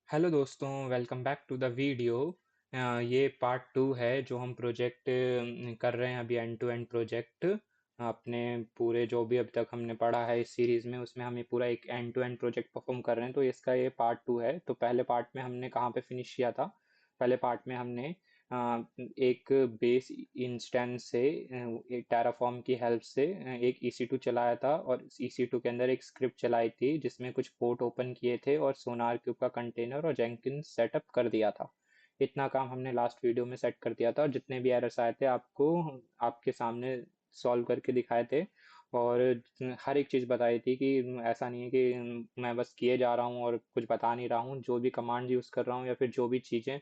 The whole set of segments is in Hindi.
हेलो दोस्तों, welcome back to the video. ये पार्ट टू है जो हम प्रोजेक्ट कर रहे हैं अभी, एंड टू एंड प्रोजेक्ट। अपने पूरे जो भी अब तक हमने पढ़ा है इस सीरीज़ में, उसमें हम ये पूरा एक end to end project perform कर रहे हैं। तो इसका ये पार्ट टू है। तो पहले पार्ट में हमने कहाँ पे फिनिश किया था? पहले पार्ट में हमने एक बेस इंस्टेंस से एक टेराफॉर्म की हेल्प से एक EC2 चलाया था, और EC2 के अंदर एक स्क्रिप्ट चलाई थी जिसमें कुछ पोर्ट ओपन किए थे और सोनार क्यूब का कंटेनर और जेंकिन्स सेटअप कर दिया था। इतना काम हमने लास्ट वीडियो में सेट कर दिया था, और जितने भी एरर्स आए थे आपको आपके सामने सॉल्व करके दिखाए थे। और हर एक चीज़ बताई थी कि ऐसा नहीं है कि मैं बस किए जा रहा हूँ और कुछ बता नहीं रहा हूँ। जो भी कमांड यूज़ कर रहा हूँ या फिर जो भी चीज़ें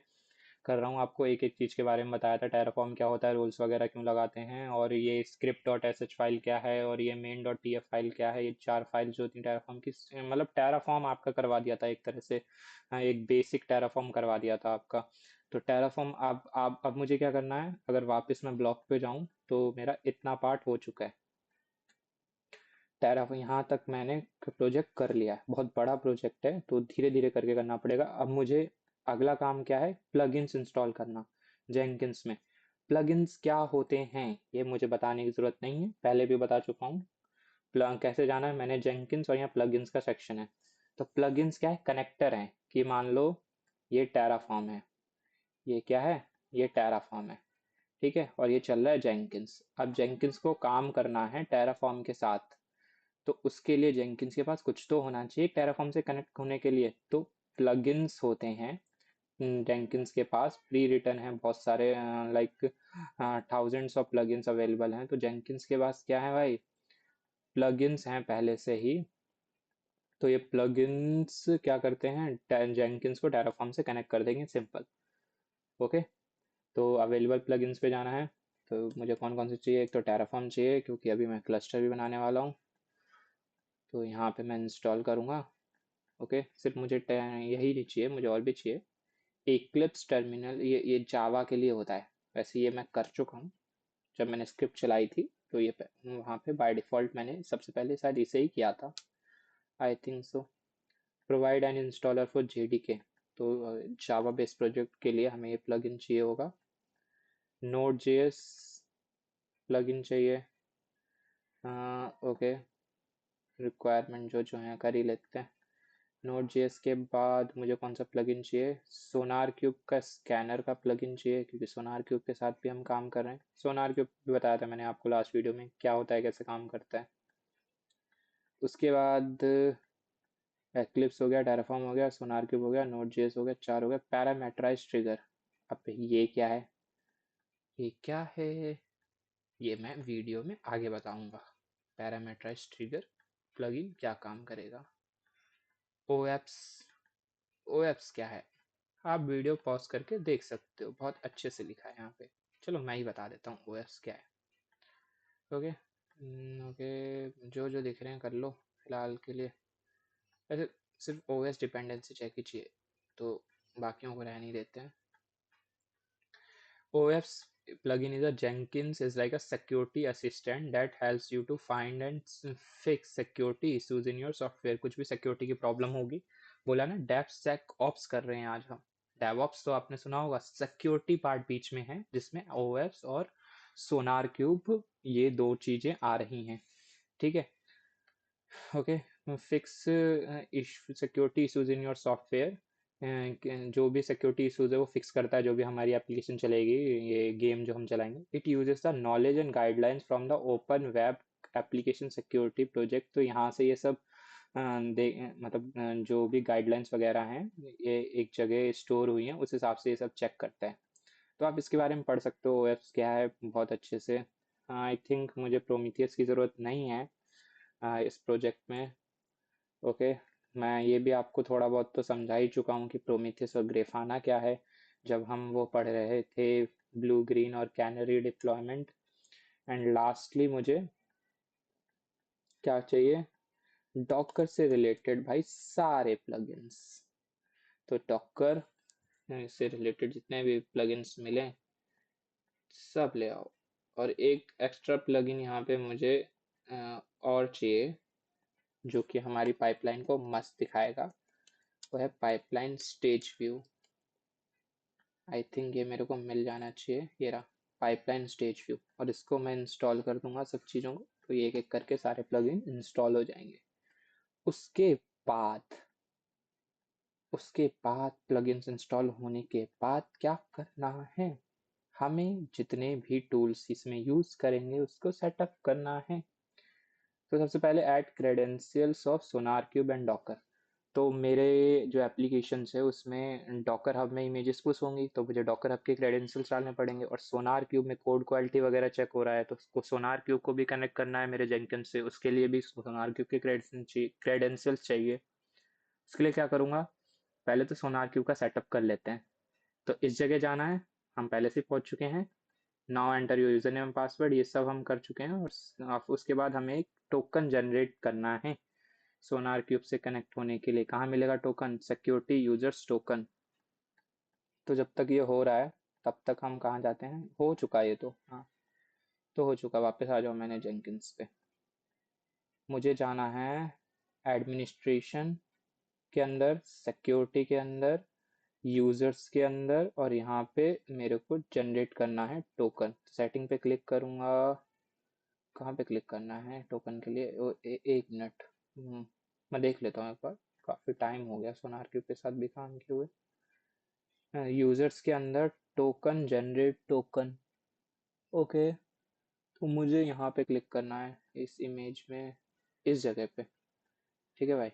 कर रहा हूँ, आपको एक एक चीज़ के बारे में बताया था। टेराफॉर्म क्या होता है, रूल्स वगैरह क्यों लगाते हैं, और ये स्क्रिप्ट डॉट sh फाइल क्या है, और ये मेन डॉट tf फाइल क्या है। ये चार फाइल जो थी टेराफॉर्म की, मतलब टेराफॉर्म आपका करवा दिया था एक तरह से। एक बेसिक टेराफॉर्म करवा दिया था आपका। तो टेराफॉर्म अब मुझे क्या करना है? अगर वापस मैं ब्लॉक पे जाऊं तो मेरा इतना पार्ट हो चुका है। टेराफॉर्म यहाँ तक मैंने प्रोजेक्ट कर लिया है। बहुत बड़ा प्रोजेक्ट है, तो धीरे धीरे करके करना पड़ेगा। अब मुझे अगला काम क्या है? प्लगइन्स इंस्टॉल करना जेंकिन्स में। प्लगइन्स क्या होते हैं ये मुझे बताने की जरूरत नहीं है, पहले भी बता चुका हूँ। प्लग कैसे जाना है? मैंने जेंकिन्स और यहाँ प्लगइन्स का सेक्शन है। तो प्लगइन्स क्या है? कनेक्टर है। कि मान लो ये टेराफॉर्म है, ये क्या है? ये टेराफॉर्म है, ठीक है, और ये चल रहा है जेंकिन्स। अब जेंकिन्स को काम करना है टेराफॉर्म के साथ, तो उसके लिए जेंकिन्स के पास कुछ तो होना चाहिए टेराफॉर्म से कनेक्ट होने के लिए। तो प्लगइन्स होते हैं जेंकिन्स के पास, प्री रिटन है बहुत सारे, like thousands of plugins available हैं। तो जेंकिन्स के पास क्या है भाई? प्लगइन्स हैं पहले से ही। तो ये प्लगइन्स क्या करते हैं? जेंकिन्स को टेराफॉर्म से कनेक्ट कर देंगे, सिंपल। ओके। तो अवेलेबल प्लगइन्स पे जाना है। तो मुझे कौन कौन से चाहिए? एक तो टेराफॉर्म चाहिए, क्योंकि अभी मैं क्लस्टर भी बनाने वाला हूँ। तो यहाँ पे मैं इंस्टॉल करूँगा। ओके, सिर्फ मुझे यही नहीं चाहिए, मुझे और भी चाहिए। इक्लिप्स टर्मिनल, ये जावा के लिए होता है। वैसे ये मैं कर चुका हूँ जब मैंने स्क्रिप्ट चलाई थी। तो ये वहाँ पे बाय डिफ़ॉल्ट मैंने सबसे पहले शायद इसे ही किया था, I think so. Provide an installer for JDK। तो जावा बेस्ड प्रोजेक्ट के लिए हमें ये प्लगइन चाहिए होगा। नोड JS प्लगइन चाहिए। ओके, रिक्वायरमेंट जो जो है कर ही लेते हैं। नोड जेएस के बाद मुझे कौन सा प्लगइन चाहिए? सोनार क्यूब का स्कैनर का प्लगइन चाहिए, क्योंकि सोनार क्यूब के साथ भी हम काम कर रहे हैं। सोनार क्यूब भी बताया था मैंने आपको लास्ट वीडियो में, क्या होता है, कैसे काम करता है। उसके बाद एक्लिप्स हो गया, टेराफॉर्म हो गया, सोनार क्यूब हो गया, नोड जेएस हो गया, चार हो गया। पैरामेट्राइज ट्रिगर। अब ये क्या है? ये क्या है? ये मैं वीडियो में आगे बताऊंगा। पैरामेट्राइज ट्रिगर प्लगइन क्या काम करेगा। ओएप्स। ओएप्स क्या है? आप वीडियो पॉज करके देख सकते हो, बहुत अच्छे से लिखा है यहाँ पे। चलो मैं ही बता देता हूँ ओएस क्या है। ओके। ओके, जो जो दिख रहे हैं कर लो फिलहाल के लिए। वैसे सिर्फ ओएस डिपेंडेंसी चेक ही चाहिए, तो बाकियों को रहने ही देते हैं। OS plugin is a Jenkins is like a security assistant that helps you to find and fix security issues in your software। कुछ भी सिक्योरिटी की प्रॉब्लम होगी, बोला ना DevSecOps कर रहे हैं आज हम। DevOps तो आपने सुना होगा, सिक्योरिटी पार्ट बीच में है जिसमें OS और सोनार क्यूब ये दो चीजें आ रही हैं, ठीक है। Okay. Fix security issues in your software. जो भी सिक्योरिटी इश्यूज है वो फिक्स करता है, जो भी हमारी एप्लीकेशन चलेगी, ये गेम जो हम चलाएंगे। It uses the knowledge and guidelines from the open web application security project. तो यहाँ से ये सब मतलब जो भी गाइडलाइंस वगैरह हैं, ये एक जगह स्टोर हुई हैं, उस हिसाब से ये सब चेक करता है। तो आप इसके बारे में पढ़ सकते हो, ओएस क्या है, बहुत अच्छे से। आई थिंक मुझे प्रोमीथियस की ज़रूरत नहीं है इस प्रोजेक्ट में। ओके। मैं ये भी आपको थोड़ा बहुत तो समझा ही चुका हूँ कि प्रोमीथियस और ग्रेफाना क्या है, जब हम वो पढ़ रहे थे, ब्लू ग्रीन और कैनरी डिप्लॉयमेंट। एंड लास्टली मुझे क्या चाहिए? डॉकर से रिलेटेड भाई सारे प्लगइन्स। तो डॉकर से रिलेटेड जितने भी प्लगइन्स मिले सब ले आओ। और एक एक्स्ट्रा प्लगइन यहाँ पे मुझे और चाहिए, जो कि हमारी पाइपलाइन को मस्त दिखाएगा। वो है pipeline stage view. I think ये मेरे को मिल जाना चाहिए, ये रहा पाइपलाइन स्टेज व्यू। और इसको मैं इंस्टॉल कर दूंगा सब चीज़ों को, तो ये एक एक करके सारे प्लगइन इंस्टॉल हो जाएंगे। उसके बाद उसके बाद प्लगइन्स इंस्टॉल होने के बाद क्या करना है, हमें जितने भी टूल्स इसमें यूज करेंगे उसको सेटअप करना है। तो सबसे पहले add credentials of Sonar cube and Docker. तो मेरे जो एप्लीकेशंस है उसमें डॉकर हब में इमेजेस पुश होंगी, तो मुझे डॉकर हब के क्रेडेंशियल्स डालने पड़ेंगे। और सोनार क्यूब में कोड क्वालिटी वगैरह चेक हो रहा है, तो उसको सोनार क्यूब को भी कनेक्ट करना है मेरे जेंकिन्स से, उसके लिए भी सोनार क्यूब के क्रेडेंशियल्स चाहिए। उसके लिए क्या करूँगा, पहले तो सोनार क्यूब का सेटअप कर लेते हैं। तो इस जगह जाना है, हम पहले से पहुंच चुके हैं। Now enter your user name password, ये सब हम कर चुके हैं। और उसके बाद हमें एक टोकन जनरेट करना है सोनार क्यूब से कनेक्ट होने के लिए। कहाँ मिलेगा टोकन, सिक्योरिटी यूजर्स टोकन। तो जब तक ये हो रहा है तब तक हम कहाँ जाते हैं, हो चुका है ये तो, हाँ तो हो चुका। वापस आ जाओ मैंने जेंकिन्स पे। मुझे जाना है एडमिनिस्ट्रेशन के अंदर, सिक्योरिटी के अंदर, यूजर्स के अंदर, और यहाँ पे मेरे को जनरेट करना है टोकन। सेटिंग पे क्लिक करूंगा। कहाँ पे क्लिक करना है टोकन के लिए, एक मिनट। मैं देख लेता हूँ एक बार, काफी टाइम हो गया सोनार क्यूब के साथ भी काम किए हुए। यूजर्स के अंदर टोकन जनरेट टोकन, ओके। तो मुझे यहाँ पे क्लिक करना है इस इमेज में, इस जगह पे, ठीक है भाई।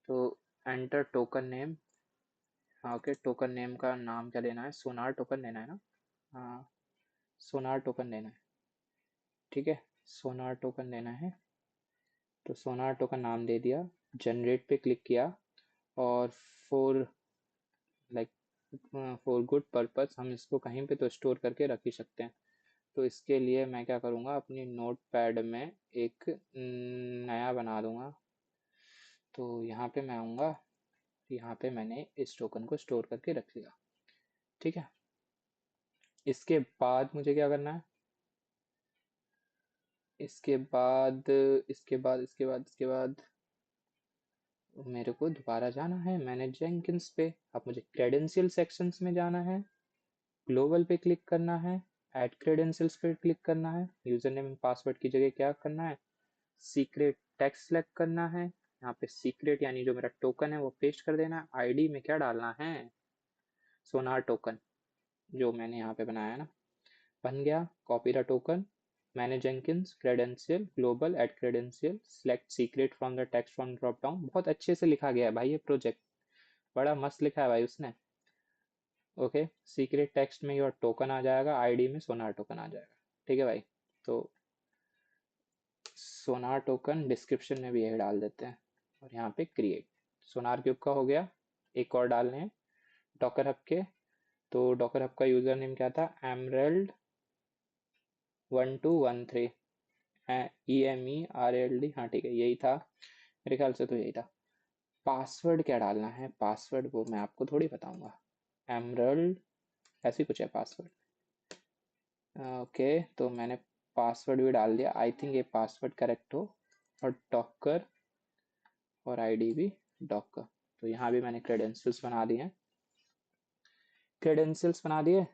तो एंटर टोकन नेम, हाँ ओके। टोकन नेम का नाम क्या देना है, सोनार टोकन देना है ना, हाँ सोनार टोकन देना है, ठीक है सोनार टोकन देना है। तो सोनार टोकन नाम दे दिया, जनरेट पे क्लिक किया। और for like for good purpose हम इसको कहीं पे तो स्टोर करके रख ही सकते हैं। तो इसके लिए मैं क्या करूँगा, अपनी नोट पैड में एक नया बना दूंगा। तो यहाँ पे मैं आऊँगा, यहाँ पे मैंने इस टोकन को स्टोर करके रख लिया, ठीक है। इसके बाद मुझे क्या करना है, इसके बाद इसके बाद मेरे को दोबारा जाना है मैनेज जेंकिन्स पे। अब मुझे क्रेडेंशियल सेक्शंस में जाना है, ग्लोबल पे क्लिक करना है, ऐड क्रेडेंशियल्स पे क्लिक करना है। यूजर नेम पासवर्ड की जगह क्या करना है, सीक्रेट टेक्स्ट सेलेक्ट करना है। यहाँ पे सीक्रेट यानी जो मेरा टोकन है वो पेस्ट कर देना है। आईडी में क्या डालना है, सोनार टोकन जो मैंने यहाँ पे बनाया है ना, बन गया। Copy the token, manage Jenkins, credential, global, add credential, select secret from the text from drop down. बहुत अच्छे से लिखा गया है भाई ये प्रोजेक्ट, बड़ा मस्त लिखा है भाई उसने। ओके, सीक्रेट टेक्स्ट में योर टोकन आ जाएगा, आईडी में सोनार टोकन आ जाएगा, ठीक है भाई। तो सोनार टोकन डिस्क्रिप्शन में भी यही डाल देते हैं। और यहाँ पे क्रिएट सोनार क्यूब का हो गया। एक और डालने हैं डॉकर हब के। तो डॉकर हब का यूजर नेम क्या था, एमरल्ड 1213, EMERALD, हाँ ठीक है यही था मेरे ख्याल से, तो यही था। पासवर्ड क्या डालना है, पासवर्ड वो मैं आपको थोड़ी बताऊंगा, एमरल्ड ऐसी कुछ है पासवर्ड। ओके, तो मैंने पासवर्ड भी डाल दिया, आई थिंक ये पासवर्ड करेक्ट हो। और डॉकर, और आईडी भी डॉकर। तो यहाँ भी मैंने क्रेडेंशियल्स बना दिए हैं, क्रेडेंशियल्स बना दिए।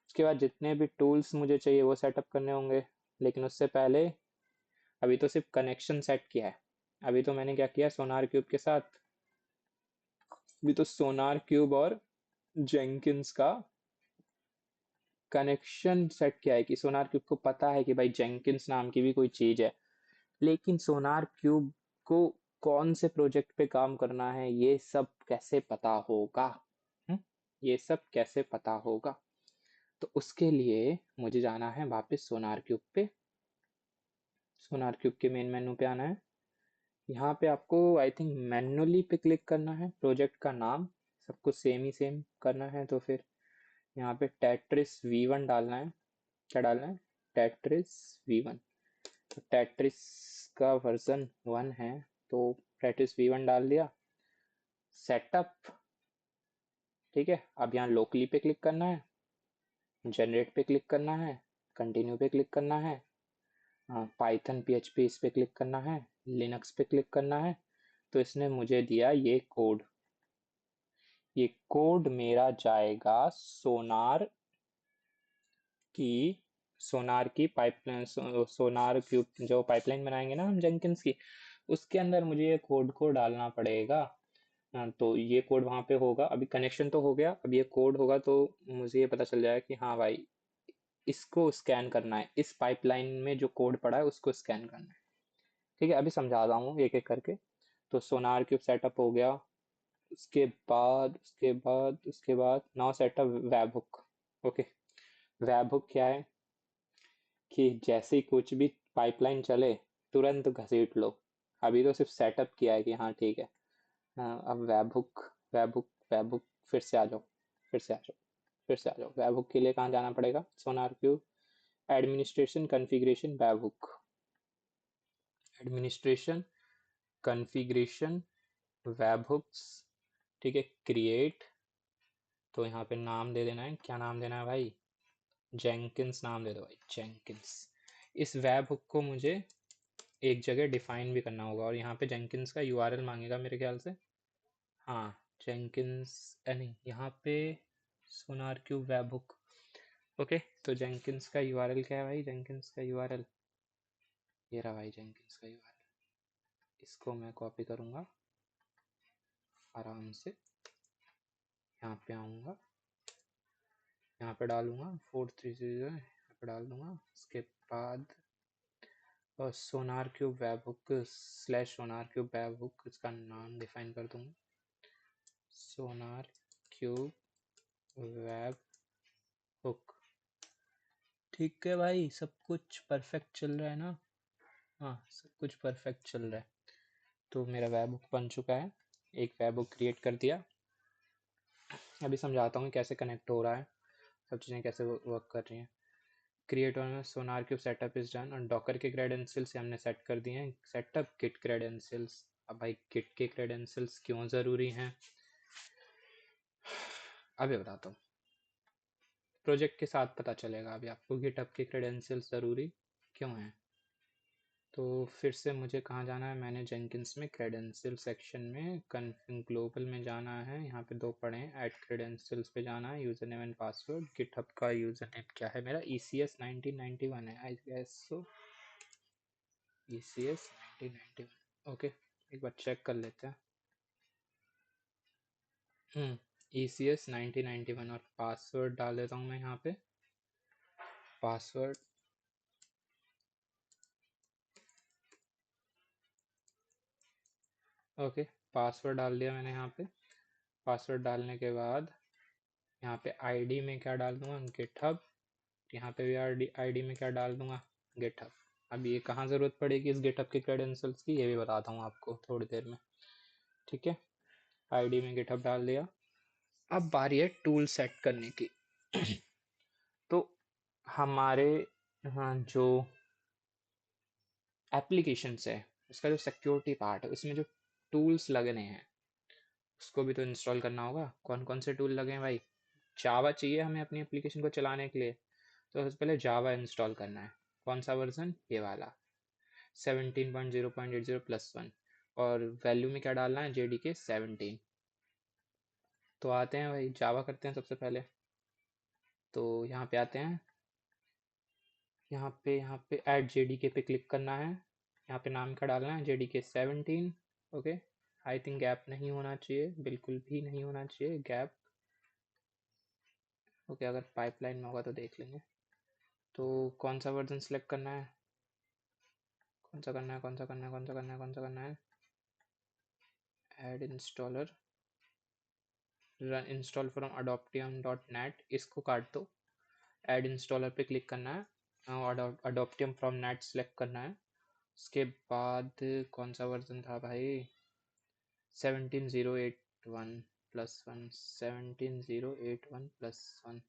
उसके बाद जितने भी टूल्स मुझे चाहिए वो सेटअप करने होंगे। लेकिन उससे पहले अभी तो सिर्फ कनेक्शन सेट किया है। अभी तो मैंने क्या किया सोनार क्यूब के साथ, अभी तो सोनार क्यूब और जेंकिन्स का कनेक्शन सेट किया है कि सोनार क्यूब को पता है कि भाई जेंकिन्स नाम की भी कोई चीज है। लेकिन सोनार क्यूब को कौन से प्रोजेक्ट पे काम करना है ये सब कैसे पता होगा, हम्म? ये सब कैसे पता होगा। तो उसके लिए मुझे जाना है वापस सोनार क्यूब पे। सोनार क्यूब के मेन मेनू पे आना है। यहाँ पे आपको आई थिंक मैन्युअली पे क्लिक करना है, प्रोजेक्ट का नाम सब कुछ सेम ही सेम करना है। तो फिर यहाँ पे टेट्रिस V1 डालना है। क्या डालना है, टेट्रिस V1। तो टेट्रिस का वर्जन 1 है, तो टेट्रिस V1 डाल दिया। सेटअप, ठीक है। अब यहाँ लोकली पे क्लिक करना है, जनरेट पे क्लिक करना है, कंटिन्यू पे क्लिक करना है, पाइथन PHP इस पे क्लिक करना है, लिनक्स पे क्लिक करना है। तो इसने मुझे दिया ये कोड, ये कोड मेरा जाएगा की सोनार की पाइपलाइन, सोनार की जो पाइपलाइन बनाएंगे ना हम जेंकिंस की, उसके अंदर मुझे ये कोड को डालना पड़ेगा। हाँ, तो ये कोड वहां पे होगा। अभी कनेक्शन तो हो गया, अब ये कोड होगा तो मुझे ये पता चल जाएगा कि हाँ भाई, इसको स्कैन करना है, इस पाइपलाइन में जो कोड पड़ा है उसको स्कैन करना है। ठीक है, अभी समझा रहा हूँ एक एक करके। तो सोनार क्यूब सेटअप हो गया। उसके बाद now setup web hook. Okay, web hook क्या है कि जैसे ही कुछ भी पाइपलाइन चले, तुरंत घसीट लो। अभी तो सिर्फ सेटअप किया है कि हाँ ठीक है। हाँ, अब वेब हुक फिर से आ जाओ, फिर से आ जाओ, फिर से आ जाओ। वेब हुक के लिए कहाँ जाना पड़ेगा? SonarQube administration configuration webhook, administration configuration webhooks. ठीक है, क्रिएट। तो यहाँ पे नाम दे देना है, क्या नाम देना है भाई? जेंकिंस नाम दे दो भाई, जेंकिंस। इस वेब हुक को मुझे एक जगह डिफाइन भी करना होगा, और यहाँ पे जेंकिंस का यूआरएल मांगेगा मेरे ख्याल से। हाँ, जेंकिंस नहीं, यहाँ पे सोनार क्यूब वेब हुक। ओके, तो जेंकिंस का यूआरएल क्या है भाई? जेंकिंस का यूआरएल ये रहा भाई, जेंकिंस का यूआरएल। इसको मैं कॉपी करूँगा आराम से, यहाँ पे आऊँगा, यहाँ पे डालूंगा 430, यहाँ पे डाल दूंगा। उसके बाद और सोनार क्यूब वेब हुक स्लैश सोनार क्यूब वेब हुक, इसका नाम डिफाइन कर दूंगा, सोनार क्यूब वेब हुक। ठीक है भाई, सब कुछ परफेक्ट चल रहा है ना? हाँ, सब कुछ परफेक्ट चल रहा है। तो मेरा वेब हुक बन चुका है, एक वेब हुक क्रिएट कर दिया। अभी समझाता हूँ कैसे कनेक्ट हो रहा है, सब चीज़ें कैसे वर्क कर रही हैं। क्रिएट में SonarQube setup is done, और डॉकर के क्रेडेंशियल्स हमने सेट कर दिए हैं। Setup git credentials. अब भाई गिट के क्रेडेंशियल्स क्यों ज़रूरी हैं, अभी बताता हूँ। प्रोजेक्ट के साथ पता चलेगा अभी आपको गिटहब के क्रेडेंशियल्स ज़रूरी क्यों हैं। तो फिर से मुझे कहाँ जाना है? मैंने जेंकिंस में क्रेडेंशियल सेक्शन में कन्फिग ग्लोबल में जाना है, यहाँ पे दो पड़े हैं, ऐड क्रेडेंशियल्स पे जाना है, user name and password. GitHub का यूज़र नेम क्या है मेरा? ECS 1991 है I guess so, ECS 1991। Okay, एक बार चेक कर लेते हैं। ECS 1991, और पासवर्ड डाल देता हूँ मैं यहाँ पे। पासवर्ड ओके, पासवर्ड डाल दिया मैंने यहाँ पे। पासवर्ड डालने के बाद यहाँ पे आईडी में क्या डाल दूंगा? गिटहब। यहाँ पे भी आईडी में क्या डाल दूंगा? गिटहब। अब ये कहाँ ज़रूरत पड़ेगी इस गिटहब के क्रेडेंशियल्स की, ये भी बताता हूँ आपको थोड़ी देर में। ठीक है, आईडी में गिटहब डाल दिया। अब बारी है टूल सेट करने की। तो हमारे हाँ, जो एप्लीकेशंस है, उसका जो सिक्योरिटी पार्ट है, उसमें जो टूल्स लगने हैं उसको भी तो इंस्टॉल करना होगा। कौन कौन से टूल लगे हैं भाई? जावा चाहिए हमें अपनी एप्लीकेशन को चलाने के लिए, तो सबसे पहले जावा इंस्टॉल करना है। कौन सा वर्जन? ये वाला 17.0.80+1, और वैल्यू में क्या डालना है? JDK 17। तो आते हैं भाई, जावा करते हैं सबसे पहले। तो यहाँ पे आते हैं, यहाँ पे ऐड JDK पे क्लिक करना है। यहाँ पे नाम का डालना है JDK 17। Okay, I think gap नहीं होना चाहिए, बिल्कुल भी नहीं होना चाहिए गैप। ओके, अगर पाइपलाइन में होगा तो देख लेंगे। तो कौन सा वर्जन सेलेक्ट करना है? कौन सा करना है? कौन सा करना है? कौन सा करना है? कौन सा करना है? Add installer, run install from adoptium.net, इसको काट दो। ऐड इंस्टॉलर पे क्लिक करना है, adoptium फ्रॉम नेट सेलेक्ट करना है। उसके बाद कौन सा वर्जन था भाई? 17081+1, 17081+1,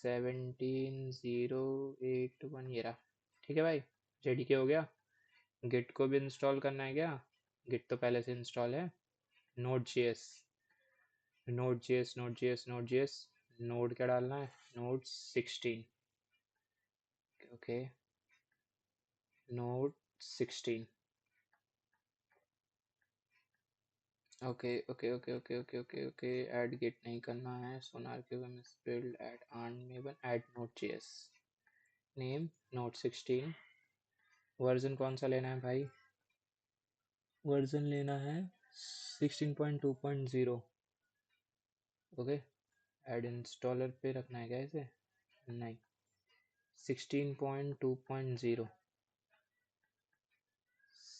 17081, ये रहा। ठीक है भाई, JDK हो गया। गिट को भी इंस्टॉल करना है क्या? गिट तो पहले से इंस्टॉल है। Node.js, Node.js, Node.js, Node.js, node क्या डालना है? Node 16। Okay, Node 16। Okay okay okay okay okay okay okay add git नहीं करना है, सोनार क्यूब बिल्ड ऐड आर्न में add Node JS, name Node 16, version कौन सा लेना है भाई, वर्जन लेना है 16.2.0। ओके, ऐड इंस्टॉलर पे रखना है क्या इसे, नहीं 16.2.0,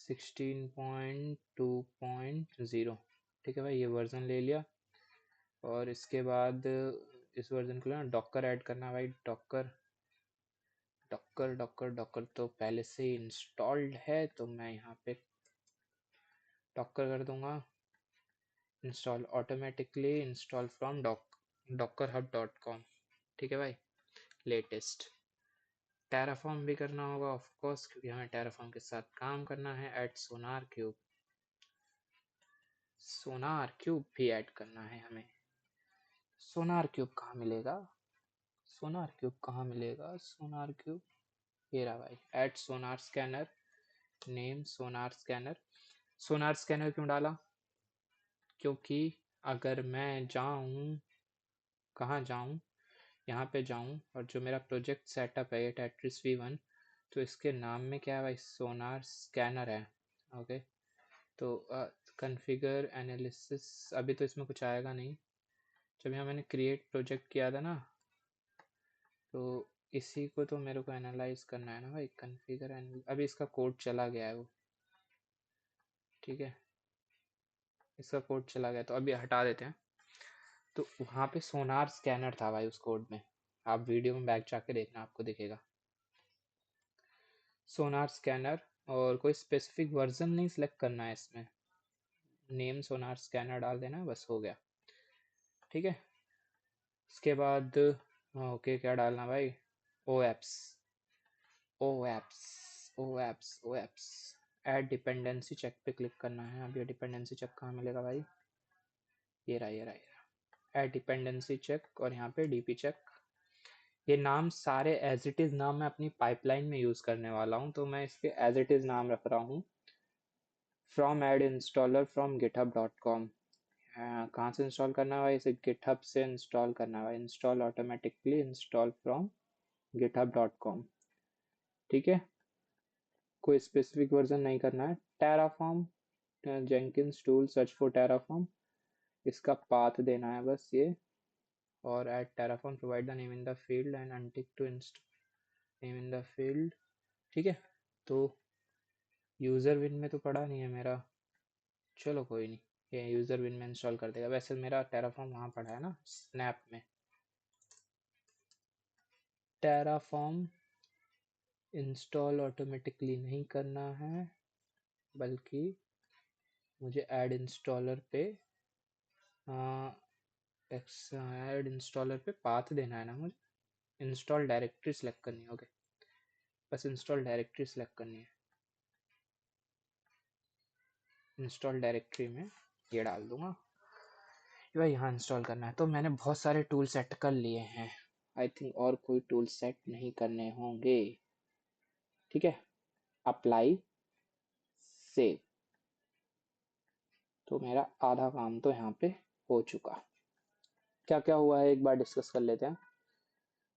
16.2.0। ठीक है भाई, ये वर्जन ले लिया। और इसके बाद इस वर्जन को ना डॉकर ऐड करना है भाई, डॉकर डॉकर डॉकर डॉकर तो पहले से ही इंस्टॉल्ड है, तो मैं यहाँ पे डॉकर कर दूंगा, install automatically install from dockerhub.com। ठीक है भाई, लेटेस्ट टेराफॉर्म भी करना होगा ऑफ कोर्स, क्योंकि हमें टेराफॉर्म के साथ काम करना है। ऐड सोनार क्यूब, सोनार क्यूब भी ऐड करना है हमें। सोनार क्यूब कहाँ मिलेगा, सोनार क्यूब कहाँ मिलेगा, सोनार क्यूब ये रहा भाई। ऐड सोनार स्कैनर, नेम सोनार स्कैनर। सोनार स्कैनर क्यों डाला, क्योंकि अगर मैं जाऊं, कहाँ जाऊं, यहाँ पे जाऊं और जो मेरा प्रोजेक्ट सेटअप है ये टेट्रिस V1, तो इसके नाम में क्या है भाई, सोनार स्कैनर है। ओके, तो कॉन्फ़िगर एनालिसिस, अभी तो इसमें कुछ आएगा नहीं, जब यहाँ मैंने क्रिएट प्रोजेक्ट किया था ना, तो इसी को तो मेरे को एनालाइज करना है ना भाई, कॉन्फ़िगर अभी इसका कोड चला गया है वो, ठीक है इसका कोड चला गया तो अभी हटा देते हैं। तो वहाँ पे सोनार स्कैनर था भाई उस कोड में, आप वीडियो में बैक जाके देखना आपको दिखेगा सोनार स्कैनर। और कोई स्पेसिफिक वर्जन नहीं सिलेक्ट करना है इसमें, नेम सोनार स्कैनर डाल देना बस हो गया। ठीक है, इसके बाद ओके क्या डालना भाई, ओ एप्स ओ एप्स ओ एप्स ओ एप्स। ऐड डिपेंडेंसी चेक पे क्लिक करना है। अब ये डिपेंडेंसी चेक कहाँ मिलेगा भाई, ये रहा ये रहा ये रहा, ऐड डिपेंडेंसी चेक और यहाँ पे डीपी चेक। ये नाम सारे एज इट इज नाम मैं अपनी पाइपलाइन में यूज करने वाला हूँ, तो मैं इसके एज इट इज नाम रख रहा हूँ, from add installer from github.com। कहाँ से इंस्टॉल करना है भाई, इसे गिटहब से इंस्टॉल करना है भाई, install automatically install from github.com। ठीक है, कोई स्पेसिफिक वर्जन नहीं करना है। Terraform, Jenkins tool search for Terraform, इसका पाथ देना है बस ये, और add Terraform provide the name in the field and untick to install name in the field. ठीक है, तो यूज़र विन में तो पड़ा नहीं है मेरा, चलो कोई नहीं, ये यूज़र विन में इंस्टॉल कर देगा। वैसे मेरा टेराफॉर्म वहाँ पड़ा है ना स्नैप में, टेराफॉर्म इंस्टॉल ऑटोमेटिकली नहीं करना है, बल्कि मुझे ऐड इंस्टॉलर पे ऐड इंस्टॉलर पे पाथ देना है ना, मुझे इंस्टॉल डायरेक्टरी सेलेक्ट करनी है। ओके, बस इंस्टॉल डायरेक्टरी सेलेक्ट करनी है, इंस्टॉल डायरेक्टरी में ये डाल दूंगा भाई, यहाँ इंस्टॉल करना है। तो मैंने बहुत सारे टूल सेट कर लिए हैं, आई थिंक और कोई टूल सेट नहीं करने होंगे। ठीक है, अप्लाई सेव, तो मेरा आधा काम तो यहाँ पे हो चुका। क्या क्या हुआ है एक बार डिस्कस कर लेते हैं।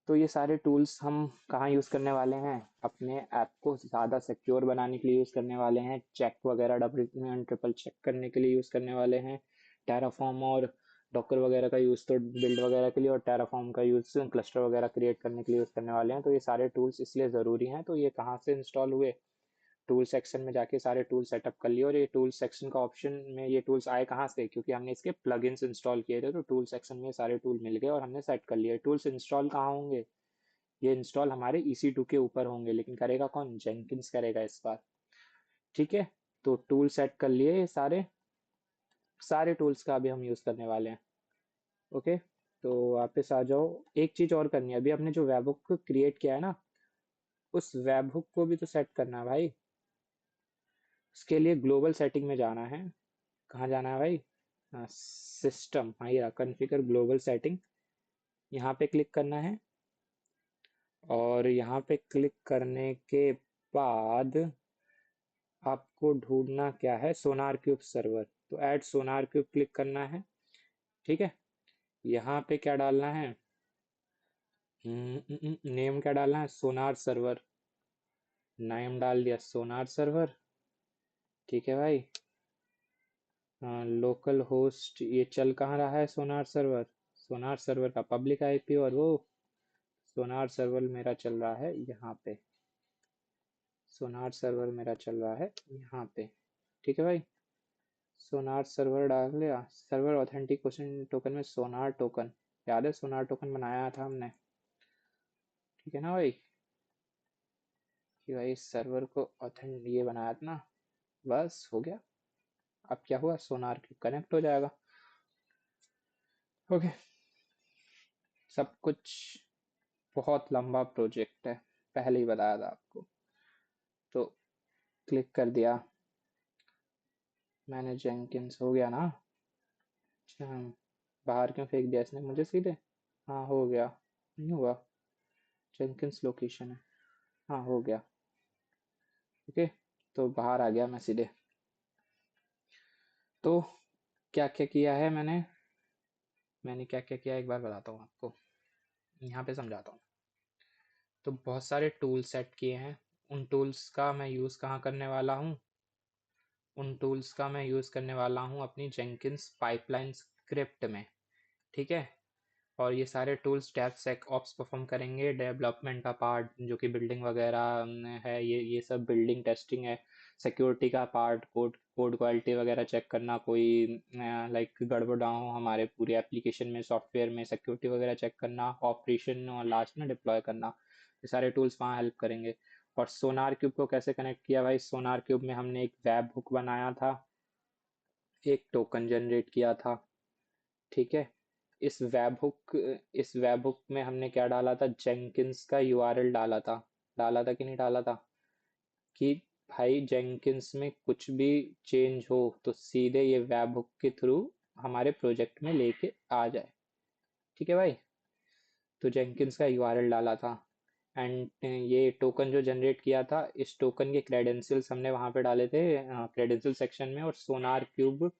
तो ये सारे टूल्स हम कहाँ यूज़ करने वाले हैं, अपने ऐप को ज़्यादा सिक्योर बनाने के लिए यूज़ करने वाले हैं, चेक वगैरह डबल ट्रिपल चेक करने के लिए यूज़ करने वाले हैं। टेराफॉर्म और डॉकर वगैरह का यूज़ तो बिल्ड वगैरह के लिए, और टेराफॉर्म का यूज़ क्लस्टर वगैरह क्रिएट करने के लिए यूज़ करने वाले हैं। तो ये सारे टूल्स इसलिए ज़रूरी हैं। तो ये कहाँ से इंस्टॉल हुए, टूल सेक्शन में जाके सारे टूल सेटअप कर लिए, और ये टूल सेक्शन का ऑप्शन में ये टूल्स आए कहाँ से, क्योंकि हमने इसके प्लगइन्स इंस्टॉल किए थे, तो टूल सेक्शन में सारे टूल मिल गए और हमने सेट कर लिए। टूल्स इंस्टॉल कहाँ होंगे, ये इंस्टॉल हमारे EC2 के ऊपर होंगे, लेकिन करेगा कौन, जेंकिंस करेगा इस बार। ठीक है, तो टूल सेट कर लिए ये सारे सारे टूल्स का अभी हम यूज़ करने वाले हैं। ओके, तो वापस आ जाओ, एक चीज़ और करनी है, अभी हमने जो वेबहुक क्रिएट किया है ना, उस वेबहुक को भी तो सेट करना है भाई। उसके लिए ग्लोबल सेटिंग में जाना है, कहाँ जाना है भाई, सिस्टम, हाँ ये कॉन्फ़िगर ग्लोबल सेटिंग, यहाँ पे क्लिक करना है। और यहाँ पे क्लिक करने के बाद आपको ढूंढना क्या है, सोनार क्यूब सर्वर। तो ऐड सोनार क्यूब क्लिक करना है। ठीक है, यहाँ पे क्या डालना है, नेम क्या डालना है, सोनार सर्वर। नेम डाल दिया सोनार सर्वर। ठीक है भाई। लोकल होस्ट ये चल कहाँ रहा है, सोनार सर्वर। सोनार सर्वर का पब्लिक आईपी, और वो सोनार सर्वर मेरा चल रहा है यहाँ पे। सोनार सर्वर मेरा चल रहा है यहाँ पे। ठीक है भाई। सोनार सर्वर डाल दिया। सर्वर ऑथेंटिकेशन टोकन में सोनार टोकन, याद है सोनार टोकन बनाया था हमने। ठीक है ना भाई, कि भाई सर्वर को ऑथेंट ये बनाया था ना। बस हो गया। अब क्या हुआ, सोनार क्यूब कनेक्ट हो जाएगा। ओके। सब कुछ बहुत लंबा प्रोजेक्ट है, पहले ही बताया था आपको। तो क्लिक कर दिया मैंने, जेंकिंस हो गया ना। अच्छा, बाहर क्यों फेंक दिया इसने मुझे सीधे। हाँ हो गया, नहीं हुआ, जेंकिंस लोकेशन है। हाँ हो गया। ओके, तो बाहर आ गया मैं सीधे। तो क्या क्या किया है मैंने, मैंने क्या क्या किया एक बार बताता हूँ आपको, यहाँ पे समझाता हूँ। तो बहुत सारे टूल सेट किए हैं। उन टूल्स का मैं यूज़ कहाँ करने वाला हूँ, उन टूल्स का मैं यूज़ करने वाला हूँ अपनी जेंकिंस पाइपलाइन स्क्रिप्ट में। ठीक है, और ये सारे टूल्स डेवसेकऑप्स परफॉर्म करेंगे। डेवलपमेंट का पार्ट जो कि बिल्डिंग वगैरह है, ये सब बिल्डिंग टेस्टिंग है। सिक्योरिटी का पार्ट, कोड कोड क्वालिटी वगैरह चेक करना, कोई लाइक गड़बड़ ना हो हमारे पूरे एप्लीकेशन में, सॉफ्टवेयर में, सिक्योरिटी वगैरह चेक करना, ऑपरेशन और लास्ट में डिप्लॉय करना। ये सारे टूल्स वहाँ हेल्प करेंगे। और सोनार क्यूब को कैसे कनेक्ट किया भाई, सोनार क्यूब में हमने एक वेब हुक बनाया था, एक टोकन जनरेट किया था। ठीक है, इस वेब हुक इस वेब हुक में हमने क्या डाला था, जेंकिंस का यूआरएल डाला था कि नहीं डाला था, कि भाई जेंकिंस में कुछ भी चेंज हो तो सीधे ये वेब हुक के थ्रू हमारे प्रोजेक्ट में लेके आ जाए। ठीक है भाई, तो जेंकिंस का यूआरएल डाला था। एंड ये टोकन जो जनरेट किया था, इस टोकन के क्रेडेंशियल्स हमने वहाँ पे डाले थे क्रेडेंशियल सेक्शन में। और सोनार क्यूब,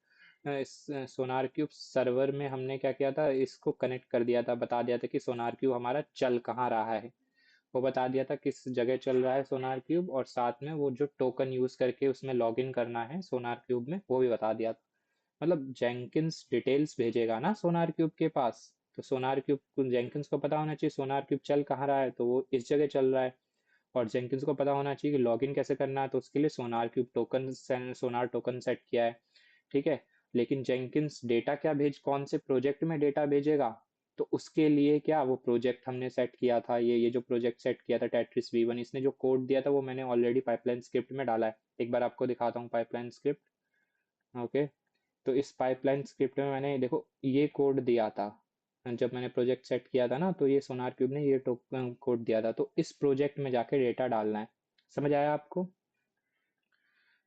इस सोनार क्यूब सर्वर में हमने क्या किया था, इसको कनेक्ट कर दिया था, बता दिया था कि सोनार क्यूब हमारा चल कहाँ रहा है। वो बता दिया था किस जगह चल रहा है सोनार क्यूब, और साथ में वो जो टोकन यूज करके उसमें लॉगिन करना है सोनार क्यूब में, वो भी बता दिया था। मतलब जेंकिंस डिटेल्स भेजेगा ना सोनार क्यूब के पास, तो सोनार क्यूब को, जेंकिंस को पता होना चाहिए सोनार क्यूब चल कहाँ रहा है, तो वो इस जगह चल रहा है। और जेंकिंस को पता होना चाहिए कि लॉगिन कैसे करना है, तो उसके लिए सोनार क्यूब टोकन, सोनार टोकन सेट किया है। ठीक है, लेकिन जेंकिंस डेटा क्या भेज, कौन से प्रोजेक्ट में डेटा भेजेगा, तो उसके लिए क्या, वो प्रोजेक्ट हमने सेट किया था, ये जो प्रोजेक्ट सेट किया था टेट्रिस V1, इसने जो कोड दिया था वो मैंने ऑलरेडी पाइपलाइन स्क्रिप्ट में डाला है। एक बार आपको दिखाता हूँ पाइपलाइन स्क्रिप्ट। ओके, तो इस पाइपलाइन स्क्रिप्ट में मैंने देखो ये कोड दिया था, जब मैंने प्रोजेक्ट सेट किया था ना, तो ये सोनार क्यूब ने ये टोकन कोड दिया था, तो इस प्रोजेक्ट में जाके डेटा डालना है। समझ आया आपको।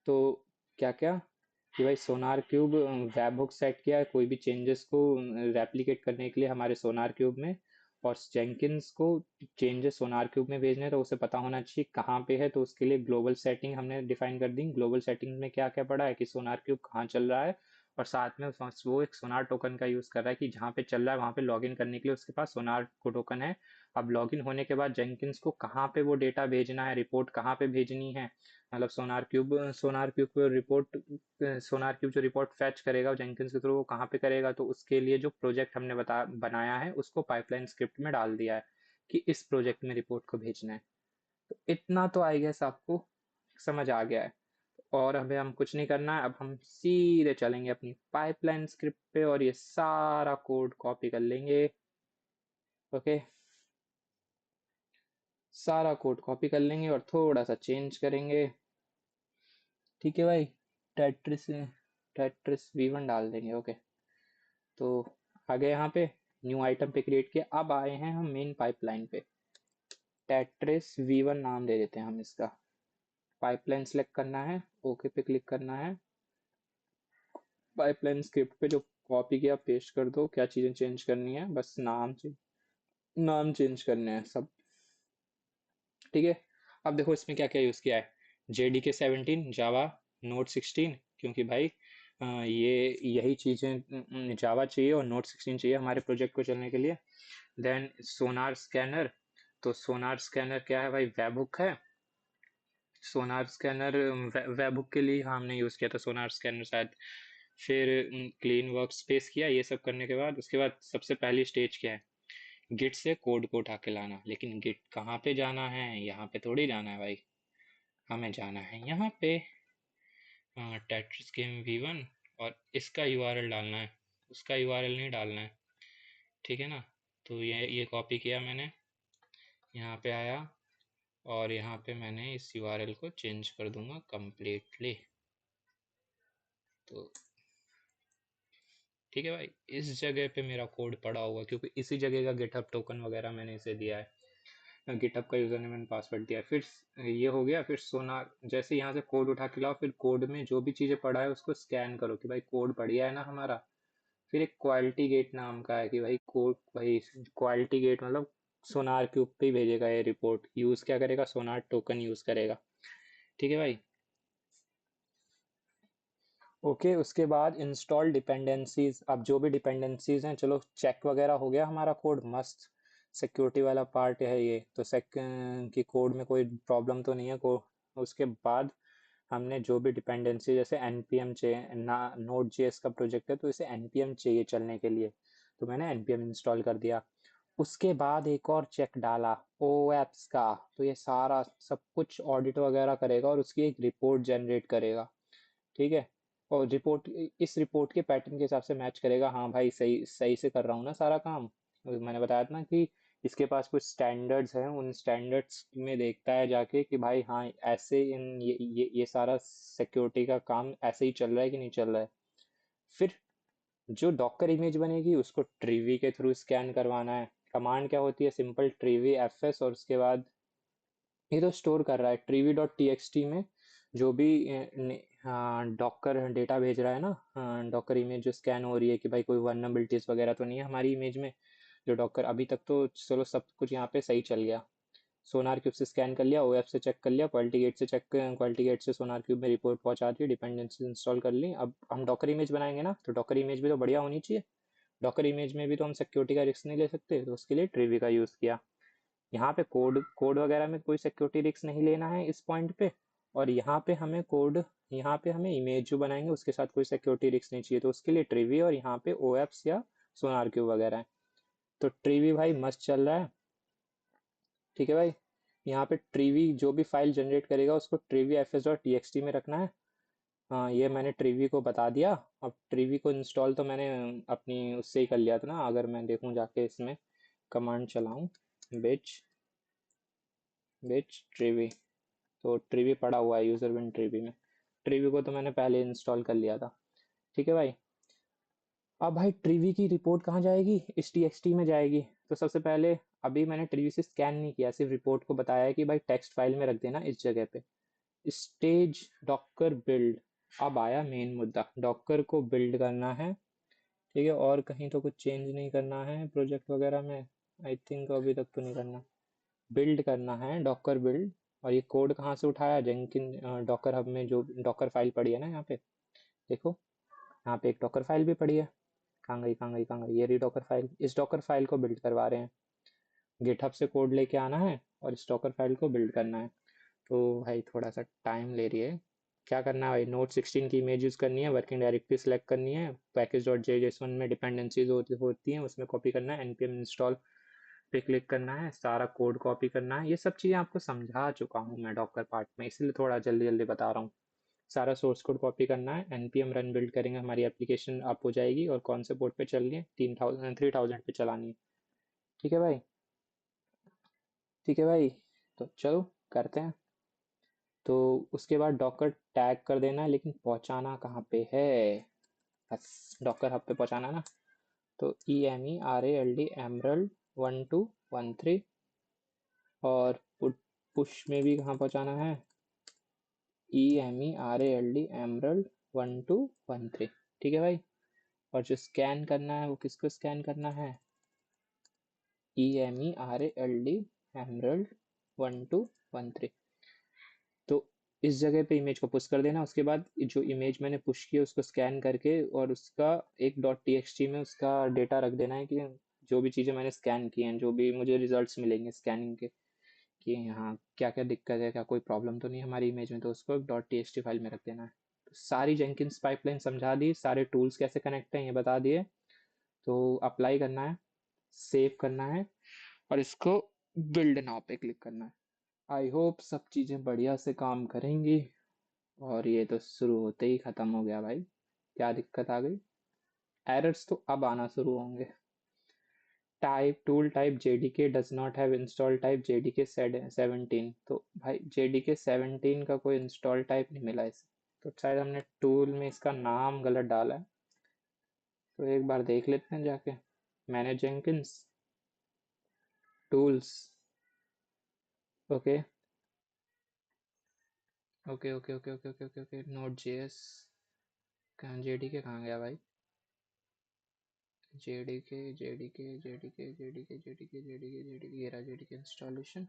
तो क्या क्या, कि भाई सोनार क्यूब वेब हुक सेट किया है कोई भी चेंजेस को रेप्लिकेट करने के लिए हमारे सोनार क्यूब में। और जेंकिंस को चेंजेस सोनार क्यूब में भेजने हैं, तो उसे पता होना चाहिए कहाँ पे है, तो उसके लिए ग्लोबल सेटिंग हमने डिफाइन कर दी। ग्लोबल सेटिंग में क्या क्या पड़ा है, कि सोनार क्यूब कहाँ चल रहा है, और साथ में वो एक सोनार टोकन का यूज कर रहा है, कि जहाँ पे चल रहा है वहाँ पे लॉगिन करने के लिए उसके पास सोनार को टोकन है। अब लॉगिन होने के बाद जेंकिंस को कहाँ पे वो डेटा भेजना है, रिपोर्ट कहाँ पे भेजनी है, मतलब सोनार क्यूब को रिपोर्ट, सोनार क्यूब जो रिपोर्ट फैच करेगा जेंकिंस के थ्रू, वो कहाँ पे करेगा, तो उसके लिए जो प्रोजेक्ट हमने बनाया है उसको पाइपलाइन स्क्रिप्ट में डाल दिया है, कि इस प्रोजेक्ट में रिपोर्ट को भेजना है। तो इतना तो आई गेस आपको समझ आ गया है। और अभी हम कुछ नहीं करना है, अब हम सीधे चलेंगे अपनी पाइपलाइन स्क्रिप्ट पे और ये सारा कोड कॉपी कर लेंगे। ओके, सारा कोड कॉपी कर लेंगे और थोड़ा सा चेंज करेंगे। ठीक है भाई, टेट्रिस टेट्रिस V1 डाल देंगे। ओके, तो आ गए यहाँ पे, न्यू आइटम पे क्रिएट किया। अब आए हैं हम मेन पाइपलाइन पे, टेट्रिस V1 नाम दे देते हैं हम इसका। पाइपलाइन सेलेक्ट करना है, ओके पे क्लिक करना है। पाइपलाइन स्क्रिप्ट पे जो कॉपी किया पेस्ट कर दो, क्या चीजें चेंज करनी है, बस नाम चेंज करने हैं सब। ठीक है, अब देखो इसमें क्या क्या यूज किया है, JDK 17, जावा, नोड 16, क्योंकि भाई ये यही चीज़ें जावा चाहिए और नोट 16 चाहिए हमारे प्रोजेक्ट को चलने के लिए। देन सोनार स्कैनर, तो सोनार स्कैनर क्या है भाई, वेबहुक है। सोनार स्कैनर वेबहुक के लिए हमने यूज़ किया था सोनार स्कैनर शायद। फिर क्लीन वर्क स्पेस किया, ये सब करने के बाद उसके बाद सबसे पहली स्टेज क्या है, गिट से कोड को उठा के लाना। लेकिन गिट कहाँ पे जाना है, यहाँ पे थोड़ी जाना है भाई, हमें जाना है यहाँ पे टेट्रिस गेम V1, और इसका यूआरएल डालना है, उसका यूआरएल नहीं डालना है, ठीक है ना। तो ये कॉपी किया मैंने, यहाँ पे आया और यहाँ पे मैंने इस यूआरएल को चेंज कर दूंगा कम्प्लीटली। तो ठीक है भाई, इस जगह पे मेरा कोड पड़ा हुआ क्योंकि इसी जगह का गिटहब टोकन वगैरह मैंने इसे दिया है, गिटहब का यूजर नेम एंड पासवर्ड दिया है। फिर ये हो गया, फिर सोनार जैसे यहाँ से कोड उठा के लाओ, फिर कोड में जो भी चीज़ें पड़ा है उसको स्कैन करो कि भाई कोड बढ़िया है ना हमारा। फिर एक क्वालिटी गेट नाम का है कि भाई कोड, भाई क्वालिटी गेट मतलब सोनार क्यूब पे ही भेजेगा ये रिपोर्ट, यूज़ क्या करेगा, सोनार टोकन यूज़ करेगा, ठीक है भाई। ओके, उसके बाद इंस्टॉल डिपेंडेंसीज। अब जो भी डिपेंडेंसीज हैं, चलो चेक वगैरह हो गया हमारा कोड मस्त, सिक्योरिटी वाला पार्ट है ये तो, की कोड में कोई प्रॉब्लम तो नहीं है को। उसके बाद हमने जो भी डिपेंडेंसी, जैसे npm चाहिए ना, नोड जेएस का प्रोजेक्ट है तो इसे npm चाहिए चलने के लिए, तो मैंने npm इंस्टॉल कर दिया। उसके बाद एक और चेक डाला ओएप्स का, तो ये सारा सब कुछ ऑडिट वगैरह करेगा और उसकी एक रिपोर्ट जनरेट करेगा, ठीक है। और रिपोर्ट इस रिपोर्ट के पैटर्न के हिसाब से मैच करेगा, हाँ भाई सही सही से कर रहा हूँ ना सारा काम। मैंने बताया था ना कि इसके पास कुछ स्टैंडर्ड्स हैं, उन स्टैंडर्ड्स में देखता है जाके कि भाई हाँ ऐसे इन ये सारा सिक्योरिटी का काम ऐसे ही चल रहा है कि नहीं चल रहा है। फिर जो डॉकर इमेज बनेगी उसको ट्रीवी के थ्रू स्कैन करवाना है। कमांड क्या होती है, सिंपल ट्रीवी fs, और उसके बाद ये तो स्टोर कर रहा है ट्रीवी डॉट टी में जो भी डॉकर डेटा भेज रहा है ना, डॉकर इमेज जो स्कैन हो रही है कि भाई कोई वल्नरेबिलिटीज वगैरह तो नहीं है हमारी इमेज में। जो डॉकर अभी तक तो चलो सब कुछ यहाँ पे सही चल गया, सोनार क्यूब से स्कैन कर लिया, ओएफ से चेक कर लिया, क्वालिटी गेट से चेक, क्वालिटी गेट से सोनार क्यूब में रिपोर्ट पहुंचा दी, डिपेंडेंसी इंस्टॉल कर ली। अब हम डॉकर इमेज बनाएंगे ना, तो डॉकर इमेज भी तो बढ़िया होनी चाहिए। डॉकर इमेज में भी तो हम सिक्योरिटी का रिस्क नहीं ले सकते, तो उसके लिए ट्रिवी का यूज़ किया। यहाँ पे कोड कोड वगैरह में कोई सिक्योरिटी रिस्क नहीं लेना है इस पॉइंट पे। और यहाँ पे हमें कोड, यहाँ पे हमें इमेज जो बनाएंगे उसके साथ कोई सिक्योरिटी रिस्क नहीं चाहिए, तो उसके लिए ट्रिवी और यहाँ पे ओएप्स या सोनार क्यूब वगैरह है। तो ट्रिवी भाई मस्त चल रहा है, ठीक है भाई। यहाँ पे ट्रिवी जो भी फाइल जनरेट करेगा उसको ट्रिवी fs.txt में रखना है। हाँ, ये मैंने ट्रिवी को बता दिया। अब ट्रिवी को इंस्टॉल तो मैंने अपनी उससे ही कर लिया था ना, अगर मैं देखूँ जाके इसमें कमांड चलाऊँ, बिच बिच ट्रिवी, तो ट्रिवी पड़ा हुआ है यूजर बिन ट्रिवी में, ट्रिवी को तो मैंने पहले इंस्टॉल कर लिया था, ठीक है भाई। अब भाई ट्रिवी की रिपोर्ट कहाँ जाएगी, इस टीएक्सटी में जाएगी। तो सबसे पहले, अभी मैंने ट्रिवी से स्कैन नहीं किया, सिर्फ रिपोर्ट को बताया है कि भाई टेक्स्ट फाइल में रख देना इस जगह पे, स्टेज डॉकर बिल्ड। अब आया मेन मुद्दा, डॉकर को बिल्ड करना है, ठीक है। और कहीं तो कुछ चेंज नहीं करना है प्रोजेक्ट वगैरह में, आई थिंक अभी तक तो नहीं करना। बिल्ड करना है डॉकर बिल्ड। और ये कोड कहाँ से उठाया, जेंकिन डॉकर हब में जो डॉकर फाइल पड़ी है ना, यहाँ पे देखो, यहाँ पे एक डॉकर फाइल भी पड़ी है। कहाँ गई कहाँ गई कहाँ गई, ये रही डॉकर फाइल, इस डॉकर फाइल को बिल्ड करवा रहे हैं। गिटहब से कोड लेके आना है और इस डॉकर फाइल को बिल्ड करना है। तो भाई थोड़ा सा टाइम ले रही है। क्या करना है भाई, नोट 16 की इमेज यूज़ करनी है, वर्किंग डायरेक्टरी सेलेक्ट करनी है, पैकेज डॉट जेएसवन में डिपेंडेंसीज होती हैं उसमें कॉपी करना है, npm इंस्टॉल पे क्लिक करना है, सारा कोड कॉपी करना है। ये सब चीज़ें आपको समझा चुका हूँ मैं डॉकर पार्ट में, इसलिए थोड़ा जल्दी जल्दी बता रहा हूँ। सारा सोर्स कोड कॉपी करना है, npm रन बिल्ड करेंगे, हमारी एप्लीकेशन अप हो जाएगी। और कौन से पोर्ट पे चल रही है, 3000 पे चलानी है, ठीक है भाई, ठीक है भाई। तो चलो करते हैं। तो उसके बाद डॉकर टैग कर देना है, लेकिन पहुंचाना कहाँ पे है, बस डॉकर हब पे पहुंचाना ना। तो EMERALD एमरल्ड 1213, और पुश में भी कहाँ पहुंचाना है, EMERALD एमरल्ड 1213, ठीक है भाई। और जो स्कैन करना है वो किसको स्कैन करना है, EMERALD एमरल्ड 1213। तो इस जगह पे इमेज को पुश कर देना। उसके बाद जो इमेज मैंने पुश की है उसको स्कैन करके और उसका एक डॉट टीएक्सटी में उसका डेटा रख देना है कि जो भी चीज़ें मैंने स्कैन की हैं, जो भी मुझे रिजल्ट्स मिलेंगे स्कैनिंग के, कि हाँ क्या क्या दिक्कत है, क्या कोई प्रॉब्लम तो नहीं हमारी इमेज में, तो उसको एक डॉट टीएक्सटी फाइल में रख देना है। तो सारी जेंकिन्स पाइपलाइन समझा दी, सारे टूल्स कैसे कनेक्ट हैं ये बता दिए। तो अप्लाई करना है, सेव करना है और इसको बिल्ड नाउ पे क्लिक करना है। आई होप सब चीज़ें बढ़िया से काम करेंगी। और ये तो शुरू होते ही खत्म हो गया भाई, क्या दिक्कत आ गई। एरर्स तो अब आना शुरू होंगे। Type tool type JDK does not have install type JDK 17। तो भाई जेडीके 17 का कोई इंस्टॉल टाइप नहीं मिला इसे, तो शायद हमने टूल में इसका नाम गलत डाला है। तो एक बार देख लेते हैं जाके, manage Jenkins tools. Okay okay okay okay okay okay okay okay note JS. कहाँ जेडीके कहाँ गया भाई। JDK JDK JDK JDK JDK JDK JDK ये रहा जेडीके इंस्टॉलेशन।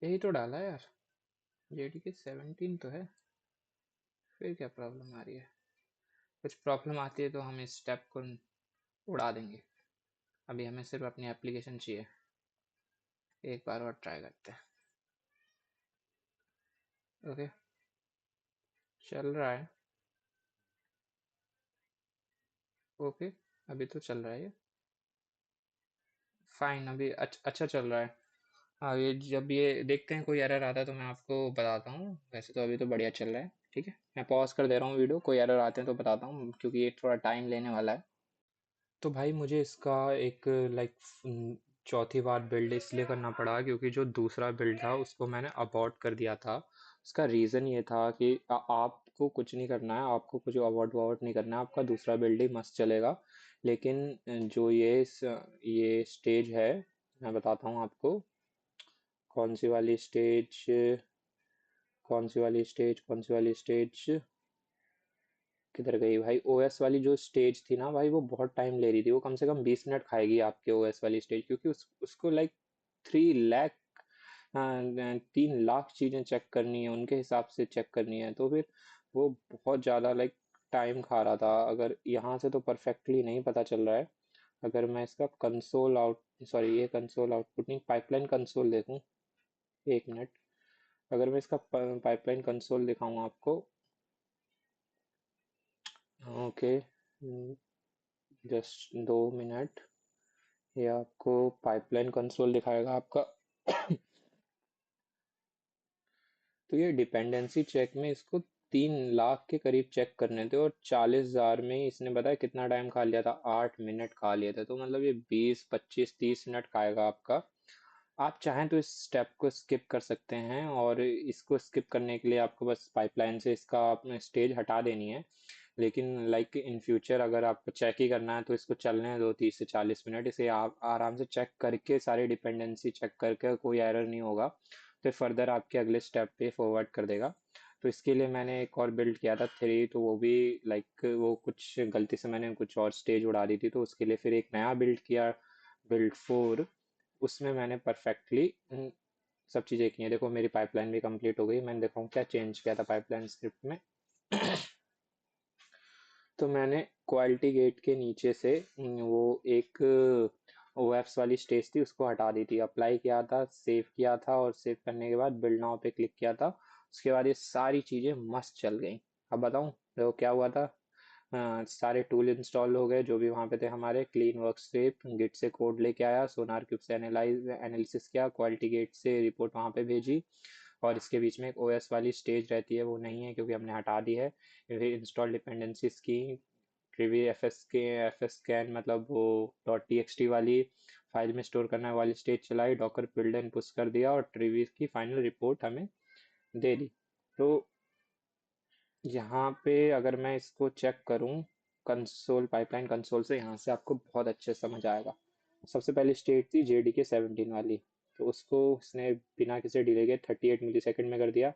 यही तो डाला है यार, जेडीके 17 तो है। फिर क्या प्रॉब्लम आ रही है। कुछ प्रॉब्लम आती है तो हम इस स्टेप को उड़ा देंगे। अभी हमें सिर्फ अपनी एप्लीकेशन चाहिए। एक बार और ट्राई करते हैं। ओके, चल रहा है। ओके, अभी तो चल रहा है ये। फाइन, अभी अच्छा चल रहा है। हाँ, ये जब ये देखते हैं कोई एरर आता है तो मैं आपको बताता हूँ। वैसे तो अभी तो बढ़िया चल रहा है। ठीक है, मैं पॉज कर दे रहा हूँ वीडियो, कोई एरर आते हैं तो बताता हूँ क्योंकि ये थोड़ा टाइम लेने वाला है। तो भाई मुझे इसका एक लाइक चौथी बार बिल्ड इसलिए करना पड़ा क्योंकि जो दूसरा बिल्ड था उसको मैंने अबॉर्ट कर दिया था। उसका रीज़न ये था कि आपको कुछ नहीं करना है, आपको कुछ अबॉर्ट वॉर्ट नहीं करना है, आपका दूसरा बिल्ड ही मस्त चलेगा। लेकिन जो ये स्टेज है, मैं बताता हूँ आपको। कौन सी वाली स्टेज, कौन सी वाली स्टेज, कौन सी वाली स्टेज किधर गई भाई। ओएस वाली जो स्टेज थी ना भाई, वो बहुत टाइम ले रही थी। वो कम से कम 20 मिनट खाएगी आपके ओएस वाली स्टेज, क्योंकि उसको लाइक 3 लाख, 3 लाख चीजें चेक करनी है, उनके हिसाब से चेक करनी है। तो फिर वो बहुत ज्यादा लाइक टाइम खा रहा था। अगर यहाँ से तो परफेक्टली नहीं पता चल रहा है। अगर मैं इसका कंसोल आउट, सॉरी ये कंसोल आउटपुट नहीं, पाइपलाइन कंसोल देखूं, 1 मिनट। अगर मैं इसका पाइपलाइन कंसोल दिखाऊं आपको, ओके जस्ट 2 मिनट, ये आपको पाइपलाइन कंसोल दिखाएगा आपका। तो ये डिपेंडेंसी चेक में इसको 3 लाख के करीब चेक करने थे और 40,000 में ही इसने बताया कितना टाइम खा लिया था, 8 मिनट खा लिए थे। तो मतलब ये 20 25 30 मिनट खाएगा आपका। आप चाहें तो इस स्टेप को स्किप कर सकते हैं, और इसको स्किप करने के लिए आपको बस पाइपलाइन से इसका अपने स्टेज हटा देनी है। लेकिन लाइक इन फ्यूचर अगर आपको चेक ही करना है तो इसको चलने दो 30 से 40 मिनट। इसे आप आराम से चेक करके, सारी डिपेंडेंसी चेक करके, कोई एरर नहीं होगा तो फर्दर आपके अगले स्टेप पे फॉरवर्ड कर देगा। तो इसके लिए मैंने एक और बिल्ड किया था 3, तो वो भी लाइक वो कुछ गलती से मैंने कुछ और स्टेज उड़ा दी थी, तो उसके लिए फिर एक नया बिल्ड किया, बिल्ड 4। उसमें मैंने परफेक्टली सब चीज़ें की हैं। देखो मेरी पाइपलाइन भी कंप्लीट हो गई। मैंने देखो क्या चेंज किया था पाइपलाइन स्क्रिप्ट में। तो मैंने क्वालिटी गेट के नीचे से वो एक ओएफ्स वाली स्टेज थी उसको हटा दी थी। अप्लाई किया था, सेव किया था, और सेव करने के बाद बिल्ड नाउ पे क्लिक किया था। उसके बाद ये सारी चीज़ें मस्त चल गई। अब बताऊं देखो क्या हुआ था। सारे टूल इंस्टॉल हो गए जो भी वहाँ पे थे हमारे। क्लीन वर्कस्केप गिट से कोड लेके आया, सोनार क्यूब से एनालिसिस किया, क्वालिटी गेट से रिपोर्ट वहाँ पे भेजी। और इसके बीच में एक ओएस वाली स्टेज रहती है, वो नहीं है क्योंकि हमने हटा दी है। फिर इंस्टॉल डिपेंडेंसीज की, प्रीवी एफ एस स्कैन मतलब वो डॉट टी एक्स टी वाली फाइल में स्टोर करने वाली स्टेज चलाई, डॉकर बिल्ड एंड पुश कर दिया, और ट्रीवी की फाइनल रिपोर्ट हमें दे दी। तो यहाँ पे अगर मैं इसको चेक करूँ कंसोल, पाइपलाइन कंसोल से, यहाँ से आपको बहुत अच्छे से समझ आएगा। सबसे पहली स्टेट थी जेडीके 17 वाली, तो उसको इसने बिना किसी डिले के 38 मिली सेकेंड में कर दिया।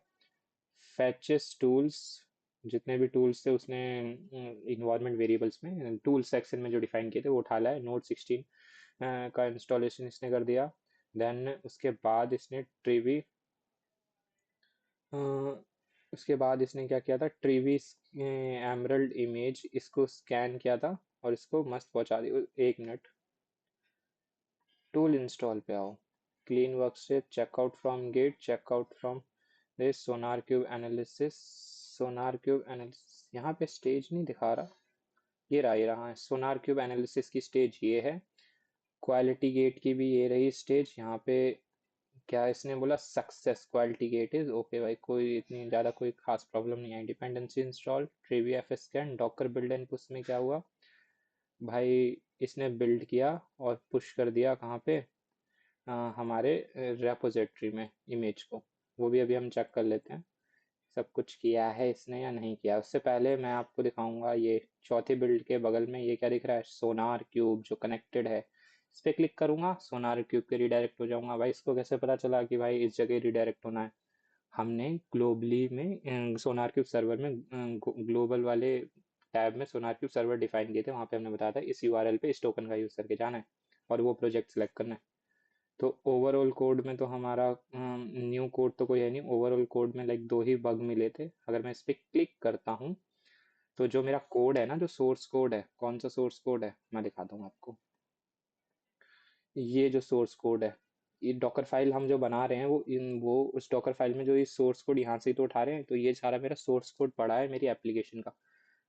फैचेस टूल्स, जितने भी टूल्स थे उसने इन्वायरमेंट वेरिएबल्स में टूल सेक्शन में जो डिफाइन किए थे वो उठा लाया। नोड 16 का इंस्टॉलेशन इसने कर दिया। देन उसके बाद इसने ट्रीवी उसके बाद इसने क्या किया था, ट्रीवीस एमरल्ड इमेज, इसको स्कैन किया था और इसको मस्त पहुंचा दी। 1 मिनट, टूल इंस्टॉल पे आओ, clean workspace, checkout from git, checkout from this, SonarQube analysis, SonarQube analysis, यहाँ पे स्टेज नहीं दिखा रहा, ये रहा है सोनार क्यूब एनालिसिस की स्टेज, ये है। क्वालिटी गेट की भी ये रही स्टेज। यहाँ पे क्या इसने बोला, success quality gate is okay भाई, कोई इतनी ज़्यादा कोई खास प्रॉब्लम नहीं आई। Dependency install, Trivy F scan, Docker build and push में क्या हुआ भाई, इसने बिल्ड किया और पुश कर दिया कहाँ पे, हमारे रेपोजिटरी में इमेज को। वो भी अभी हम चेक कर लेते हैं सब कुछ किया है इसने या नहीं किया। उससे पहले मैं आपको दिखाऊंगा ये चौथी बिल्ड के बगल में ये क्या दिख रहा है, सोनार क्यूब जो कनेक्टेड है। इस पे क्लिक करूंगा, सोनार क्यूब के रिडायरेक्ट हो जाऊंगा। भाई इसको कैसे पता चला कि भाई इस जगह रिडायरेक्ट होना है, हमने ग्लोबली में सोनार क्यूब सर्वर में ग्लोबल वाले टैब में सोनार क्यूब सर्वर डिफाइन किए थे, वहां पे हमने बताया था इस यूआरएल पे इस टोकन का यूज करके जाना है और वो प्रोजेक्ट सेलेक्ट करना है। तो ओवरऑल कोड में तो हमारा न्यू कोड तो कोई है नहीं, ओवरऑल कोड में लाइक 2 ही बग मिले थे। अगर मैं इस पर क्लिक करता हूँ तो जो मेरा कोड है ना, जो सोर्स कोड है, कौन सा सोर्स कोड है मैं दिखा दूंगा आपको। ये जो सोर्स कोड है, ये डॉकर फाइल हम जो बना रहे हैं वो उस डॉकर फाइल में जो ये सोर्स कोड यहाँ से ही तो उठा रहे हैं, तो ये सारा मेरा सोर्स कोड पड़ा है मेरी एप्लीकेशन का।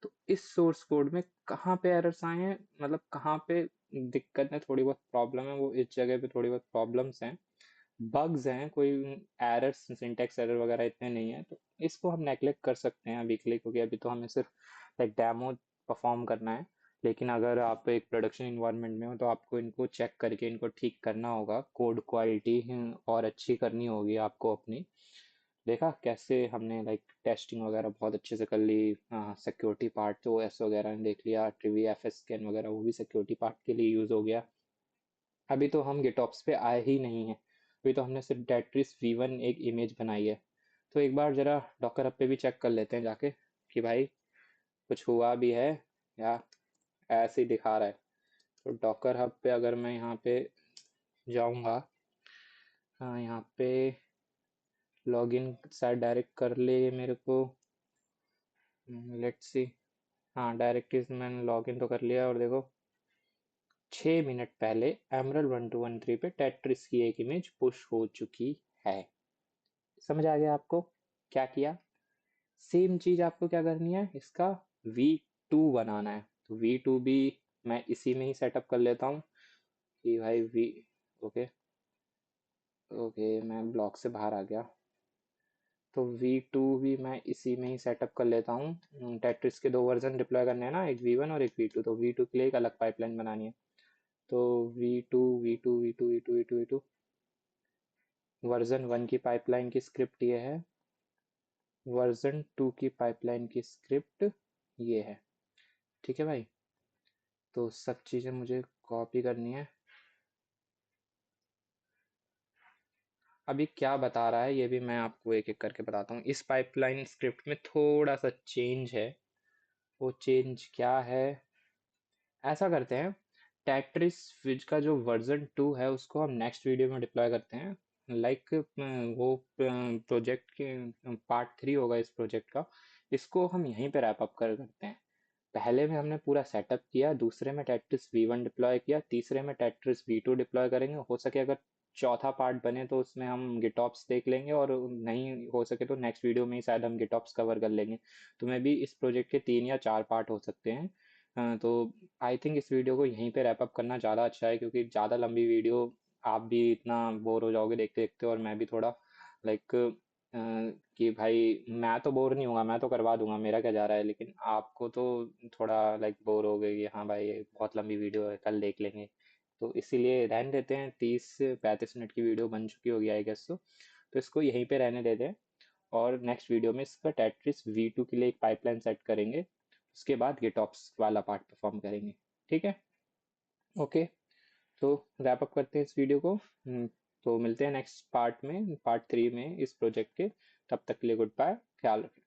तो इस सोर्स कोड में कहाँ पे एरर्स आए हैं, मतलब कहाँ पे दिक्कत है, थोड़ी बहुत प्रॉब्लम है, वो इस जगह पे थोड़ी बहुत प्रॉब्लम्स हैं, बग्स हैं, कोई एरर्स सिंटेक्स एरर वगैरह इतने नहीं है। तो इसको हम नेगलेक्ट कर सकते हैं अभी के लिए, क्योंकि अभी तो हमें सिर्फ लाइक डेमो परफॉर्म करना है। लेकिन अगर आप एक प्रोडक्शन इन्वायरमेंट में हो तो आपको इनको चेक करके इनको ठीक करना होगा, कोड क्वालिटी और अच्छी करनी होगी आपको अपनी। देखा कैसे हमने लाइक टेस्टिंग वगैरह बहुत अच्छे से कर ली, सिक्योरिटी पार्ट तो एस वगैरह ने देख लिया, ट्रिवी एफ एस स्कैन वगैरह वो भी सिक्योरिटी पार्ट के लिए यूज़ हो गया। अभी तो हम गिटऑप्स पे आए ही नहीं है, अभी तो हमने सिर्फ डेट्रिस V1 एक इमेज बनाई है। तो एक बार जरा डॉकर हब पे भी चेक कर लेते हैं जाके कि भाई कुछ हुआ भी है या ऐसे ही दिखा रहा है। तो डॉकर हब पे अगर मैं यहाँ पे जाऊँगा, हाँ यहाँ पे लॉगिन शायद डायरेक्ट कर ले ये मेरे को, लेट्स सी। हाँ डायरेक्ट इस मैंने लॉगिन तो कर लिया और देखो 6 मिनट पहले emerald1213 पे टेट्रिस की एक इमेज पुश हो चुकी है। समझ आ गया आपको क्या किया। सेम चीज आपको क्या करनी है, इसका V2 बनाना है। तो V2 भी मैं इसी में ही सेटअप कर लेता हूँ कि भाई वी, ओके ओके मैं ब्लॉक से बाहर आ गया। तो V2 भी मैं इसी में ही सेटअप कर लेता हूँ। टेट्रिस के 2 वर्जन डिप्लॉय करने हैं ना, एक V1 और एक V2, तो V2 के लिए एक अलग पाइपलाइन बनानी है। तो V2 V2 V2 V2 V2 V2 version 1 की पाइपलाइन की स्क्रिप्ट ये है, वर्जन 2 की पाइपलाइन की स्क्रिप्ट ये है। ठीक है भाई, तो सब चीज़ें मुझे कॉपी करनी है। अभी क्या बता रहा है ये भी मैं आपको एक एक करके बताता हूँ। इस पाइपलाइन स्क्रिप्ट में थोड़ा सा चेंज है, वो चेंज क्या है, ऐसा करते हैं, टेट्रिस स्विच का जो वर्जन 2 है उसको हम नेक्स्ट वीडियो में डिप्लॉय करते हैं। लाइक वो प्रोजेक्ट के पार्ट 3 होगा इस प्रोजेक्ट का, इसको हम यहीं पे रैप अप कर करते हैं। पहले में हमने पूरा सेटअप किया, दूसरे में टेट्रिस V1 डिप्लॉय किया, तीसरे में टेट्रिस V2 डिप्लॉय करेंगे। हो सके अगर चौथा पार्ट बने तो उसमें हम गिटॉप्स देख लेंगे, और नहीं हो सके तो नेक्स्ट वीडियो में ही शायद हम गिटॉप्स कवर कर लेंगे। तो मे भी इस प्रोजेक्ट के 3 या 4 पार्ट हो सकते हैं। तो आई थिंक इस वीडियो को यहीं पे रैप अप करना ज़्यादा अच्छा है, क्योंकि ज़्यादा लंबी वीडियो आप भी इतना बोर हो जाओगे देखते देखते, और मैं भी थोड़ा लाइक कि भाई मैं तो बोर नहीं होऊंगा, मैं तो करवा दूंगा, मेरा क्या जा रहा है, लेकिन आपको तो थोड़ा लाइक बोर हो गई कि हाँ भाई ये बहुत लंबी वीडियो है कल देख लेंगे। तो इसीलिए रहने देते हैं, 30 से 35 मिनट की वीडियो बन चुकी होगी आई गेस। तो इसको यहीं पे रहने देते हैं, और नेक्स्ट वीडियो में इसका टेट्रिस V2 के लिए एक पाइपलाइन सेट करेंगे, उसके बाद गिटऑप्स वाला पार्ट परफॉर्म करेंगे। ठीक है, ओके। तो रैप अप करते हैं इस वीडियो को। तो मिलते हैं नेक्स्ट पार्ट में, पार्ट 3 में इस प्रोजेक्ट के। तब तक के लिए गुड बाय, ख्याल रखें।